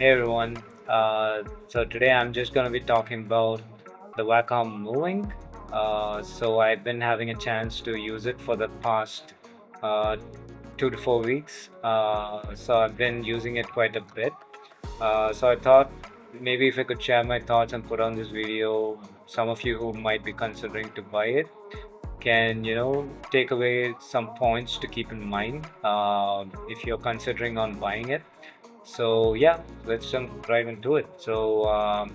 Hey everyone. So today I'm just going to be talking about the Wacom Movink. So I've been having a chance to use it for the past 2 to 4 weeks. So I've been using it quite a bit. So I thought maybe if I could share my thoughts and put on this video, some of you who might be considering to buy it can take away some points to keep in mind if you're considering on buying it. So yeah, let's jump right into it. So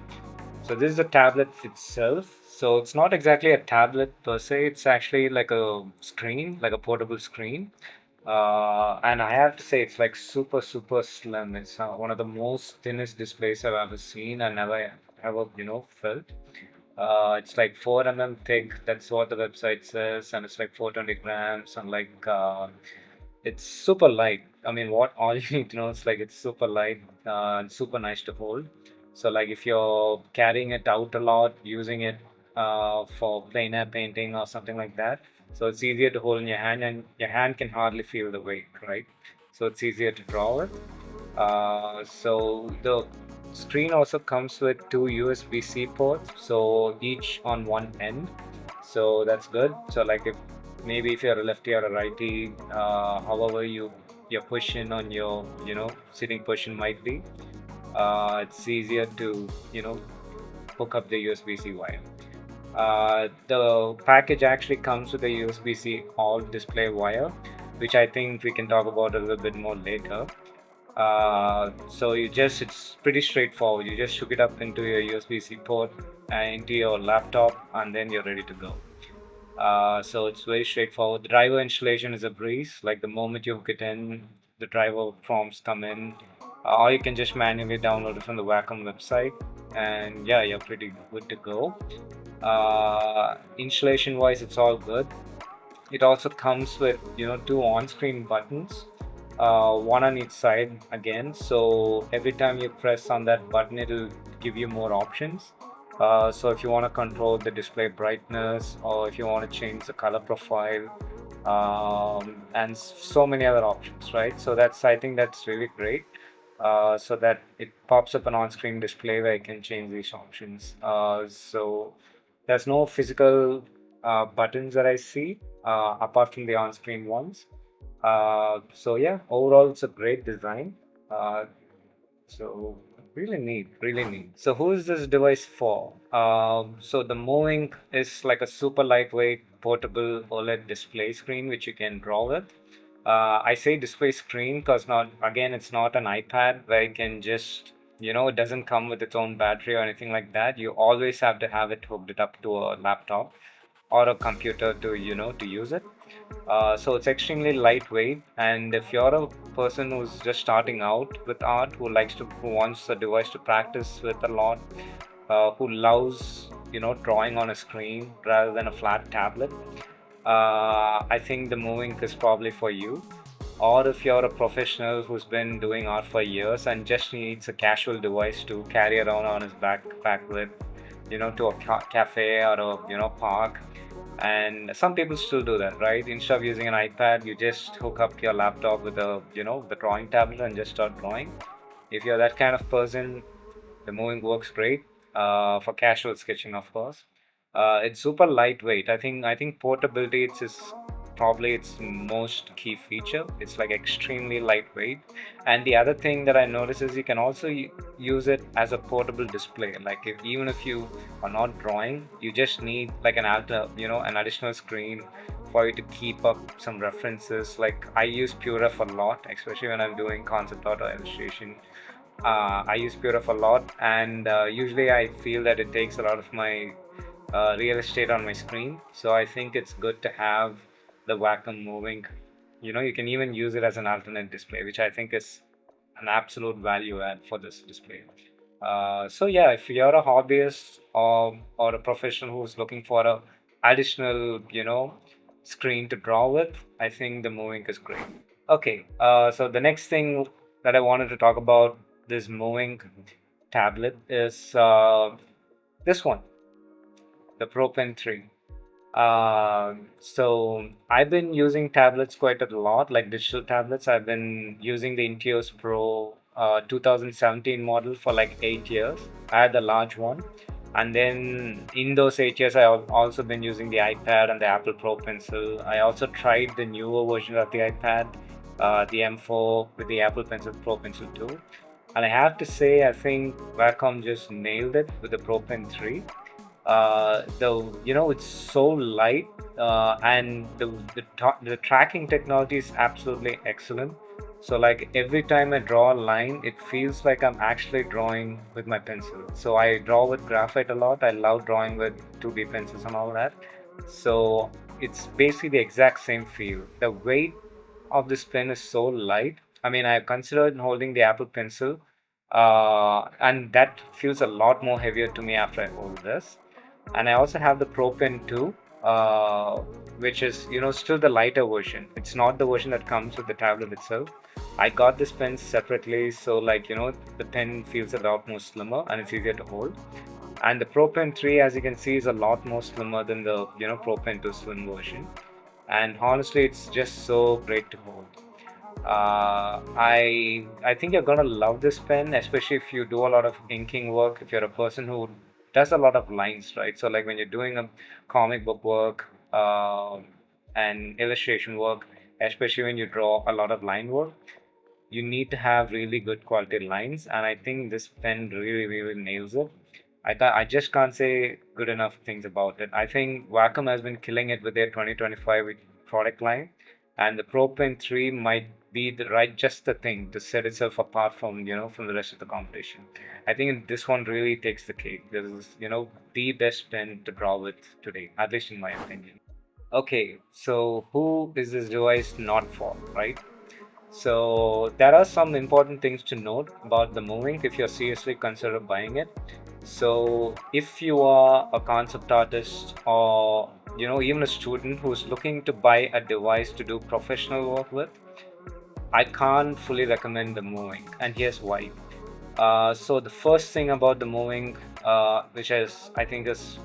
this is the tablet itself. So it's not exactly a tablet per se. It's actually like a screen, like a portable screen. And I have to say, it's like super, super slim. It's one of the most thinnest displays I've ever seen and ever felt. It's like 4 mm thick. That's what the website says, and it's like 420 grams, and it's super light. I mean, what all you need to know is like it's super light and super nice to hold. So like if you're carrying it out a lot, using it for plein air painting or something like that, so it's easier to hold in your hand, and your hand can hardly feel the weight, right? So it's easier to draw with. So the screen also comes with two USB-C ports, so each on one end. So that's good. So like if maybe if you're a lefty or a righty, however your position on your sitting position might be, it's easier to hook up the USB-C wire. The package actually comes with a USB-C all display wire, which I think we can talk about a little bit more later. So it's pretty straightforward. You just hook it up into your USB-C port and into your laptop, and then you're ready to go. So it's very straightforward. The driver installation is a breeze. Like the moment you hook it in, the driver prompts come in, or you can just manually download it from the Wacom website, and yeah, you're pretty good to go. Installation wise, it's all good. It also comes with two on-screen buttons, one on each side again. So every time you press on that button, it'll give you more options. So if you want to control the display brightness, or if you want to change the color profile, and so many other options, right? So I think that's really great. So that it pops up an on-screen display where you can change these options. So there's no physical buttons that I see apart from the on-screen ones. So yeah, overall it's a great design. Uh, so really neat, really neat. So who is this device for? So the Movink is like a super lightweight portable OLED display screen which you can draw with. I say display screen because not again it's not an iPad where you can just it doesn't come with its own battery or anything like that. You always have to have it hooked it up to a laptop or a computer to to use it. So it's extremely lightweight, and if you're a person who's just starting out with art, who wants a device to practice with a lot, who loves drawing on a screen rather than a flat tablet, I think the Movink is probably for you. Or if you're a professional who's been doing art for years and just needs a casual device to carry around on his backpack with, to a cafe or a park. And some people still do that, right? Instead of using an iPad, you just hook up your laptop with the drawing tablet and just start drawing. If you're that kind of person, the Moving works great for casual sketching, of course. It's super lightweight. I think portability probably its most key feature. It's like extremely lightweight. And the other thing that I notice is you can also use it as a portable display. Like even if you are not drawing, you just need like an additional screen for you to keep up some references. Like I use PureF a lot, especially when I'm doing concept art or illustration. I use PureF a lot, and usually I feel that it takes a lot of my real estate on my screen. So I think it's good to have the Wacom Movink. You can even use it as an alternate display, which I think is an absolute value add for this display. So yeah, if you're a hobbyist or a professional who's looking for a additional screen to draw with, I think the Movink is great. Okay, so the next thing that I wanted to talk about this Movink tablet is this one, the Pro Pen 3. So I've been using tablets quite a lot, like digital tablets. I've been using the Intuos Pro 2017 model for like 8 years. I had the large one, and then in those 8 years, also been using the iPad and the Apple Pro Pencil. I also tried the newer version of the iPad, the M4 with the Apple Pencil Pro Pencil 2. And I have to say, I think Wacom just nailed it with the Pro Pen 3. It's so light, and the tracking technology is absolutely excellent. So like every time I draw a line, it feels like I'm actually drawing with my pencil. So I draw with graphite a lot. I love drawing with 2B pencils and all that. So it's basically the exact same feel. The weight of this pen is so light. I mean, I considered holding the Apple Pencil, and that feels a lot more heavier to me after I hold this. And I also have the Pro Pen 2, which is still the lighter version. It's not the version that comes with the tablet itself. I got this pen separately, so like the pen feels a lot more slimmer and it's easier to hold. And the Pro Pen 3, as you can see, is a lot more slimmer than the Pro Pen 2 slim version. And honestly, it's just so great to hold. I think you're gonna love this pen, especially if you do a lot of inking work. If you're a person who does a lot of lines, right? So like when you're doing a comic book work, and illustration work, especially when you draw a lot of line work, you need to have really good quality lines. And I think this pen really nails it. I just can't say good enough things about it. I think Wacom has been killing it with their 2025 product line, and the Pro Pen 3 might be just the thing to set itself apart from from the rest of the competition. I think this one really takes the cake. This is the best pen to draw with today, at least in my opinion. Okay, so who is this device not for, right? So there are some important things to note about the Movink if you're seriously consider buying it. So if you are a concept artist, or even a student who's looking to buy a device to do professional work with, I can't fully recommend the Movink, and here's why. So the first thing about the Movink, which I think is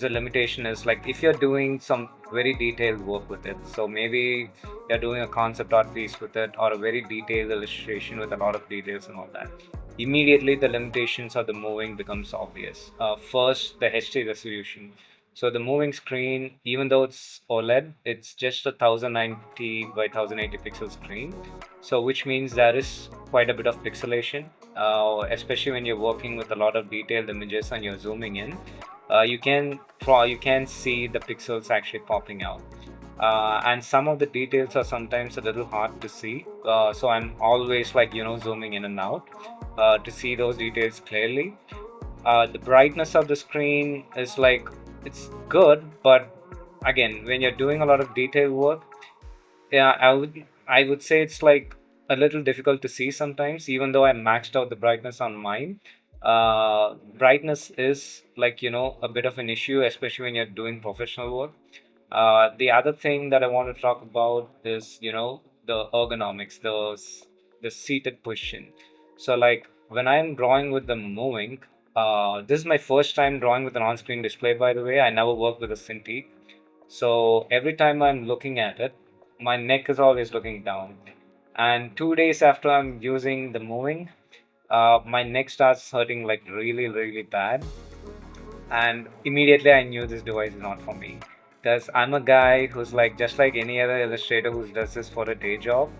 the limitation, is like if you're doing some very detailed work with it. So maybe you're doing a concept art piece with it, or a very detailed illustration with a lot of details and all that. Immediately the limitations of the Movink becomes obvious. First, the HD resolution. So the moving screen, even though it's OLED, it's just a 1090 by 1080 pixel screen. So which means there is quite a bit of pixelation, especially when you're working with a lot of detailed images and you're zooming in. You can see the pixels actually popping out. And some of the details are sometimes a little hard to see. So I'm always like zooming in and out to see those details clearly. The brightness of the screen is like it's good, but again, when you're doing a lot of detail work, yeah, I would say it's like a little difficult to see sometimes, even though I maxed out the brightness on mine. Brightness is like a bit of an issue, especially when you're doing professional work. The other thing that I want to talk about is the ergonomics, the seated position. So like when I'm drawing with the moving, this is my first time drawing with an on-screen display, by the way. I never worked with a Cintiq. So every time I'm looking at it, my neck is always looking down. And 2 days after I'm using the moving, my neck starts hurting like really bad. And immediately I knew this device is not for me. Because I'm a guy who's like, just like any other illustrator who does this for a day job,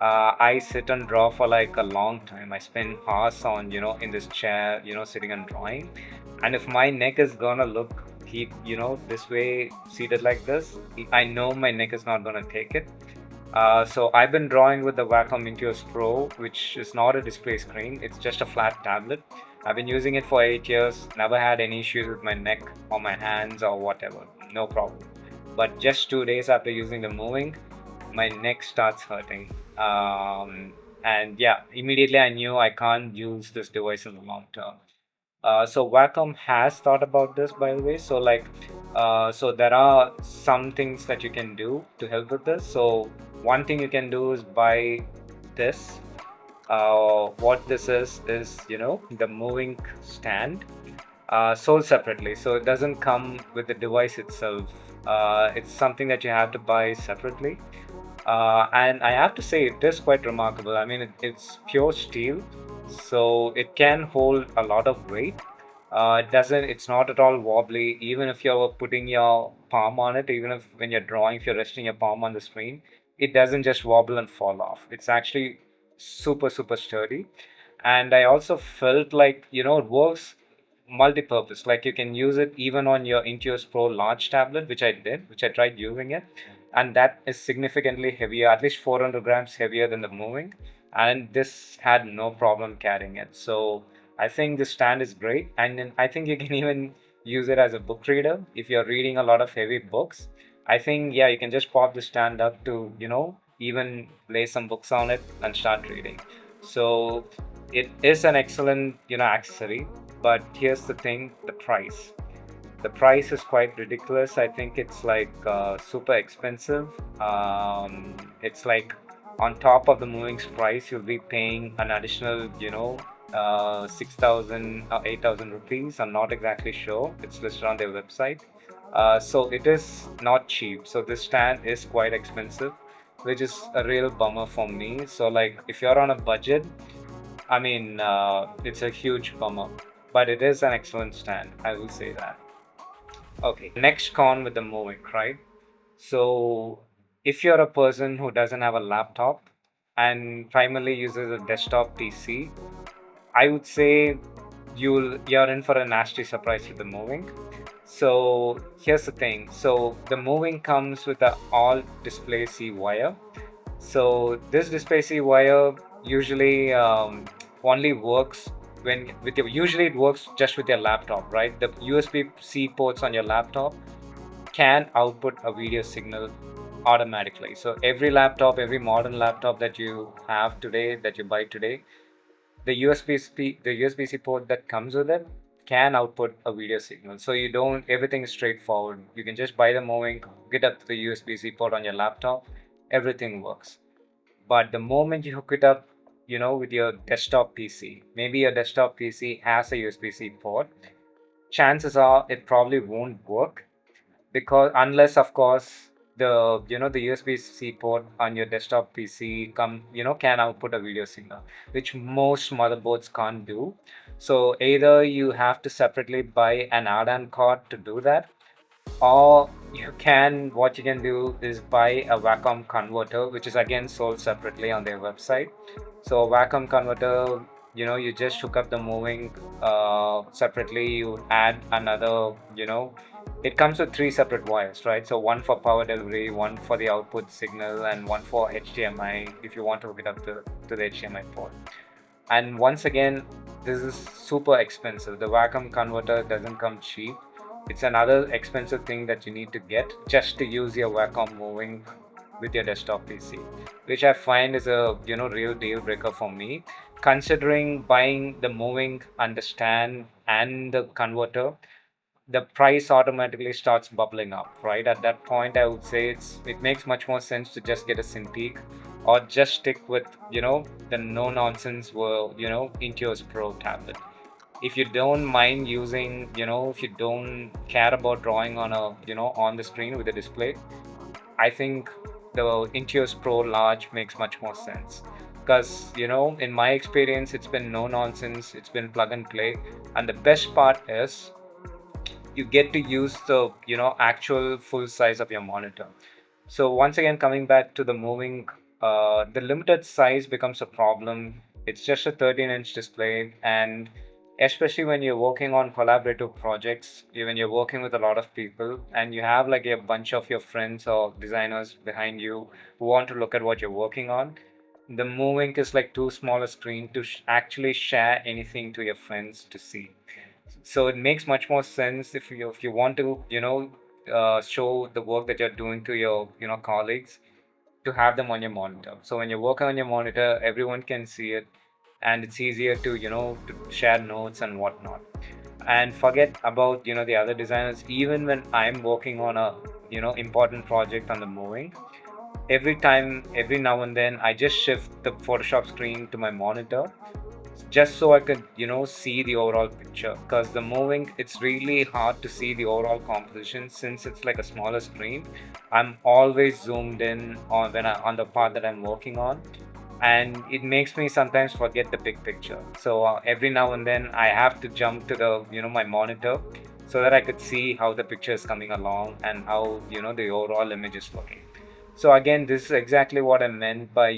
I sit and draw for like a long time. I spend hours on, in this chair, sitting and drawing. And if my neck is gonna keep, this way, seated like this, I know my neck is not gonna take it. So I've been drawing with the Wacom Intuos Pro, which is not a display screen. It's just a flat tablet. I've been using it for 8 years. Never had any issues with my neck or my hands or whatever. No problem. But just 2 days after using the moving, my neck starts hurting. And yeah, immediately I knew I can't use this device in the long term. So Wacom has thought about this, by the way. So like, so there are some things that you can do to help with this. So one thing you can do is buy this. What this is the moving stand, sold separately. So it doesn't come with the device itself. It's something that you have to buy separately. And I have to say, it is quite remarkable. I mean, it's pure steel, so it can hold a lot of weight. It doesn't. It's not at all wobbly. Even if you're putting your palm on it, even if when you're drawing, if you're resting your palm on the screen, it doesn't just wobble and fall off. It's actually super sturdy. And I also felt like, it works multi-purpose. Like you can use it even on your Intuos Pro large tablet, which I tried using it, and that is significantly heavier, at least 400 grams heavier than the Moving, and this had no problem carrying it. So I think this stand is great, and then I think you can even use it as a book reader if you're reading a lot of heavy books. I think, yeah, you can just pop the stand up to, even lay some books on it and start reading. So it is an excellent, accessory. But here's the thing: the price. The price is quite ridiculous. I think it's like super expensive. It's like on top of the Moving's price, you'll be paying an additional, 6,000 or 8,000 rupees. I'm not exactly sure. It's listed on their website. So it is not cheap. So this stand is quite expensive, which is a real bummer for me. So like if you're on a budget, I mean, it's a huge bummer, but it is an excellent stand. I will say that. Okay, next con with the Movic, right? So, if you're a person who doesn't have a laptop and primarily uses a desktop PC, I would say you're in for a nasty surprise with the Moving. So here's the thing. So the Moving comes with a all display C wire. So this display C wire usually only works when with your usually it works just with your laptop, right? The USB C ports on your laptop can output a video signal automatically. So every modern laptop that you have today, that you buy today, the USB-C port that comes with it can output a video signal. So you don't everything is straightforward. You can just buy the Moving, get up the USB-C port on your laptop, everything works. But the moment you hook it up, with your desktop PC, maybe your desktop PC has a USB-C port, chances are it probably won't work, because unless of course the USB-C port on your desktop PC can output a video signal, which most motherboards can't do. So either you have to separately buy an add-on card to do that, or what you can do is buy a Wacom converter, which is again sold separately on their website. So Wacom converter, you just hook up the Moving separately. You add another, it comes with three separate wires, right? So one for power delivery, one for the output signal, and one for HDMI if you want to hook it up to the HDMI port. And once again, this is super expensive. The Wacom converter doesn't come cheap. It's another expensive thing that you need to get just to use your Wacom Moving with your desktop PC, which I find is a real deal breaker for me. Considering buying the Moving and the stand and the converter, the price automatically starts bubbling up, right? At that point, I would say it makes much more sense to just get a Cintiq, or just stick with the no nonsense Intuos Pro tablet. If you don't mind using, if you don't care about drawing on a on the screen with a display, I think the Intuos Pro large makes much more sense, because in my experience it's been no nonsense, it's been plug and play, and the best part is you get to use the actual full size of your monitor. So once again, coming back to the Moving, the limited size becomes a problem. It's just a 13-inch display, and especially when you're working on collaborative projects, when you're working with a lot of people and you have like a bunch of your friends or designers behind you who want to look at what you're working on, the Moving is like too small a screen to actually share anything to your friends to see. So it makes much more sense if you want to show the work that you're doing to your colleagues, to have them on your monitor. So when you're working on your monitor, everyone can see it, and it's easier to to share notes and whatnot. And forget about the other designers. Even when I'm working on a important project on the Moving, every now and then I just shift the Photoshop screen to my monitor just so I could, see the overall picture. Because the moving, it's really hard to see the overall composition since it's like a smaller screen. I'm always zoomed in on the part that I'm working on, and it makes me sometimes forget the big picture. So every now and then I have to jump to the my monitor so that I could see how the picture is coming along and how the overall image is looking. So again, this is exactly what I meant by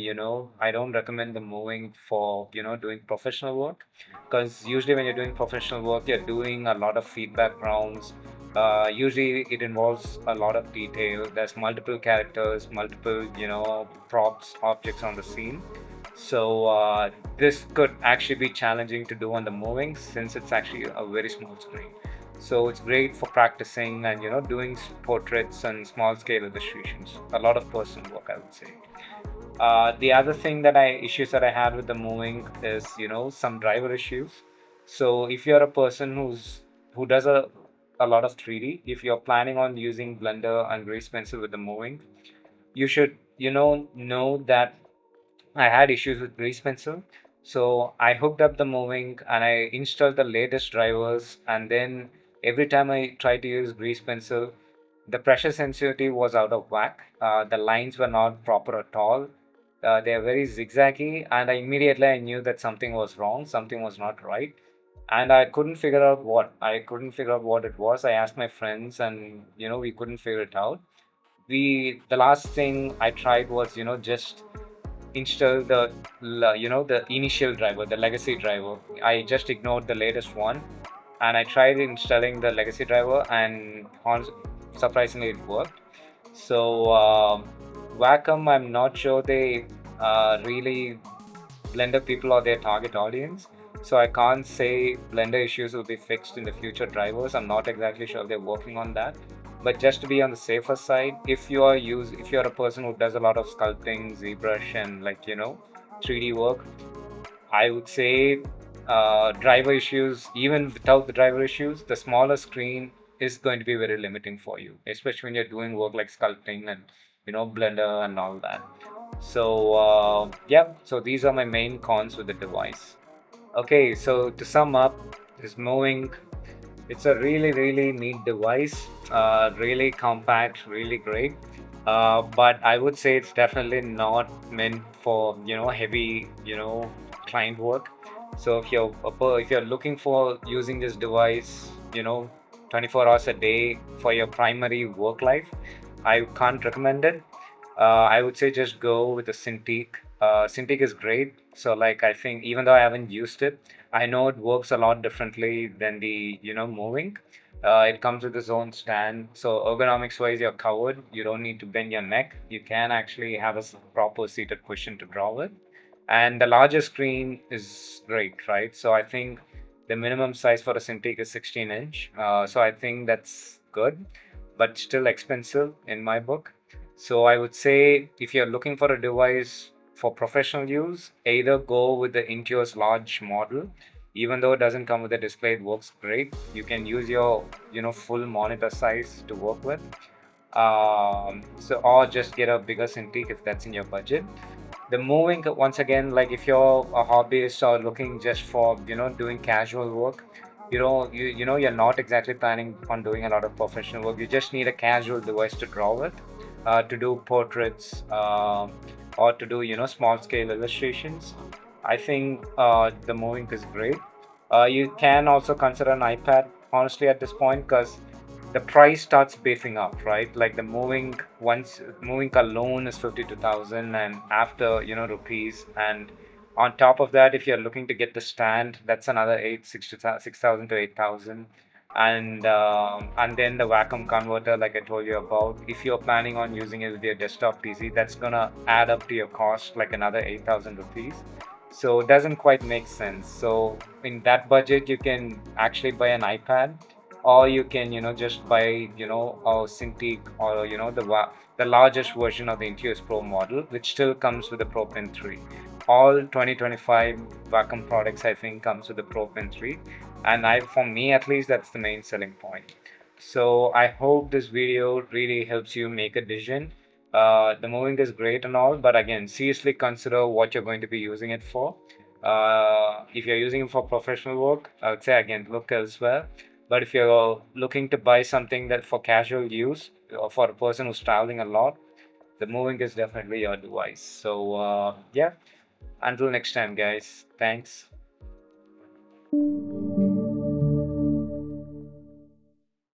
I don't recommend the moving for doing professional work, because usually when you're doing professional work you're doing a lot of feedback rounds. Usually it involves a lot of detail. There's multiple characters, multiple props, objects on the scene. So this could actually be challenging to do on the moving since it's actually a very small screen. So it's great for practicing and doing portraits and small scale illustrations. A lot of personal work, I would say. The other thing that issues that I had with the moving is some driver issues. So if you're a person who does a lot of 3D, if you're planning on using Blender and Grease Pencil with the moving, you should know that I had issues with Grease Pencil. So I hooked up the moving and I installed the latest drivers. And then every time I tried to use Grease Pencil, the pressure sensitivity was out of whack. The lines were not proper at all. They are very zigzaggy, and I knew that something was wrong, something was not right, and I couldn't figure out what. I couldn't figure out what it was. I asked my friends, and we couldn't figure it out. The last thing I tried was just install the initial driver, the legacy driver. I just ignored the latest one, and I tried installing the legacy driver, and surprisingly it worked. So Wacom, I'm not sure they really Blender people are their target audience. So I can't say Blender issues will be fixed in the future drivers. I'm not exactly sure they're working on that. But just to be on the safer side, if you're a person who does a lot of sculpting, ZBrush, and 3D work, I would say driver issues, even without the driver issues, the smaller screen is going to be very limiting for you, especially when you're doing work like sculpting and Blender and all that. So yeah, so these are my main cons with the device. Okay, so to sum up, this moving, it's a really, really neat device, really compact, really great. But I would say it's definitely not meant for heavy client work. So if you're looking for using this device 24 hours a day for your primary work life, I can't recommend it. I would say just go with the Cintiq. Cintiq is great. So I think even though I haven't used it, I know it works a lot differently than the moving. It comes with its own stand, so ergonomics wise, you're covered. You don't need to bend your neck. You can actually have a proper seated cushion to draw with, and the larger screen is great, right? So I think the minimum size for a Cintiq is 16-inch. So I think that's good, but still expensive in my book. So I would say if you're looking for a device for professional use, either go with the Intuos large model. Even though it doesn't come with a display, it works great. You can use your full monitor size to work with. So or just get a bigger Cintiq if that's in your budget. The moving, once again, like if you're a hobbyist or looking just for doing casual work, you're not exactly planning on doing a lot of professional work. You just need a casual device to draw with, to do portraits, or to do small scale illustrations. I think the moving is great. You can also consider an iPad honestly at this point, because the price starts beefing up, right? Like the moving alone is 52,000, and after rupees, and on top of that, if you're looking to get the stand, that's another 6,000 to 8,000, and then the Wacom converter, like I told you about. If you're planning on using it with your desktop PC, that's gonna add up to your cost like another 8,000 rupees. So it doesn't quite make sense. So in that budget, you can actually buy an iPad, or you can just buy a Cintiq, or the largest version of the Intuos Pro model, which still comes with the Pro Pen 3. All 2025 Wacom products, I think, comes with the Pro Pen 3, and for me at least, that's the main selling point. So I hope this video really helps you make a decision. The moving is great and all, but again, seriously consider what you're going to be using it for. If you're using it for professional work, I would say again look elsewhere. But if you're looking to buy something that for casual use or for a person who's traveling a lot, the Movink is definitely your device. So yeah, until next time, guys. Thanks.